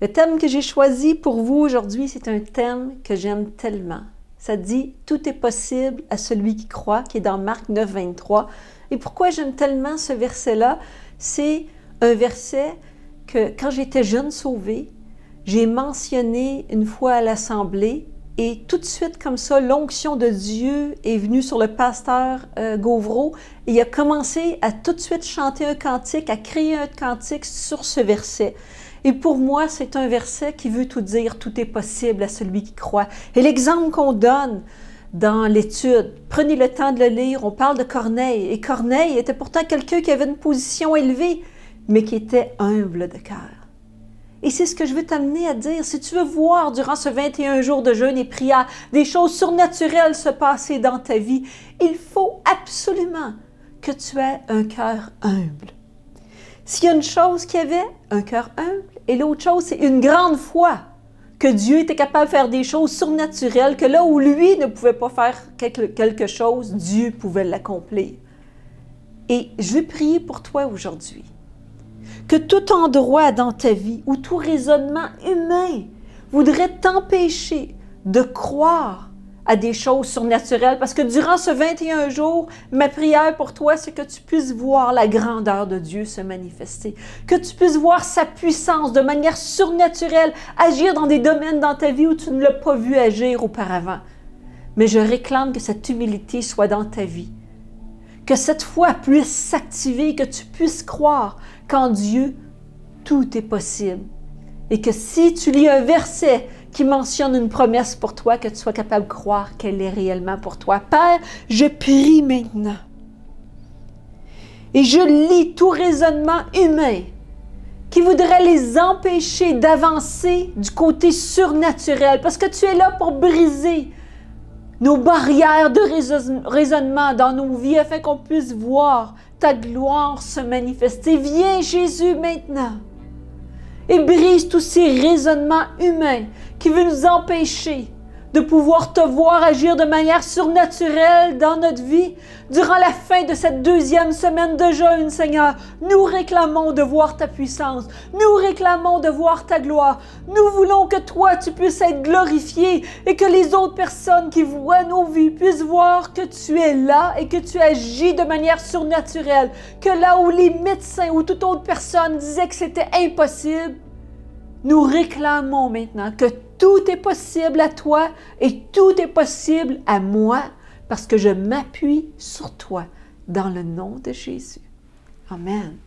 Le thème que j'ai choisi pour vous aujourd'hui, c'est un thème que j'aime tellement. Ça dit « Tout est possible à celui qui croit » qui est dans Marc 9, 23. Et pourquoi j'aime tellement ce verset-là? C'est un verset que quand j'étais jeune sauvée, j'ai mentionné une fois à l'Assemblée et tout de suite comme ça, l'onction de Dieu est venue sur le pasteur Gauvreau et il a commencé à tout de suite chanter un cantique, à créer un cantique sur ce verset. Et pour moi, c'est un verset qui veut tout dire, tout est possible à celui qui croit. Et l'exemple qu'on donne dans l'étude, prenez le temps de le lire, on parle de Corneille. Et Corneille était pourtant quelqu'un qui avait une position élevée, mais qui était humble de cœur. Et c'est ce que je veux t'amener à dire. Si tu veux voir durant ce 21 jours de jeûne et prière des choses surnaturelles se passer dans ta vie, il faut absolument que tu aies un cœur humble. S'il y a une chose qu'il y avait, un cœur humble, et l'autre chose, c'est une grande foi que Dieu était capable de faire des choses surnaturelles, que là où lui ne pouvait pas faire quelque chose, Dieu pouvait l'accomplir. Et je veux prier pour toi aujourd'hui. Que tout endroit dans ta vie ou tout raisonnement humain voudrait t'empêcher de croire à des choses surnaturelles, parce que durant ce 21 jours, ma prière pour toi, c'est que tu puisses voir la grandeur de Dieu se manifester, que tu puisses voir sa puissance de manière surnaturelle, agir dans des domaines dans ta vie où tu ne l'as pas vu agir auparavant. Mais je réclame que cette humilité soit dans ta vie, que cette foi puisse s'activer, que tu puisses croire qu'en Dieu, tout est possible. Et que si tu lis un verset qui mentionne une promesse pour toi, que tu sois capable de croire qu'elle est réellement pour toi. Père, je prie maintenant. Et je lis tout raisonnement humain qui voudrait les empêcher d'avancer du côté surnaturel, parce que tu es là pour briser nos barrières de raisonnement dans nos vies afin qu'on puisse voir ta gloire se manifester. Viens Jésus maintenant et brise tous ces raisonnements humains qui veulent nous empêcher de pouvoir te voir agir de manière surnaturelle dans notre vie. Durant la fin de cette deuxième semaine de jeûne, Seigneur, nous réclamons de voir ta puissance. Nous réclamons de voir ta gloire. Nous voulons que toi, tu puisses être glorifié et que les autres personnes qui voient nos vies puissent voir que tu es là et que tu agis de manière surnaturelle. Que là où les médecins ou toute autre personne disaient que c'était impossible, nous réclamons maintenant que tout est possible à toi et tout est possible à moi parce que je m'appuie sur toi dans le nom de Jésus. Amen.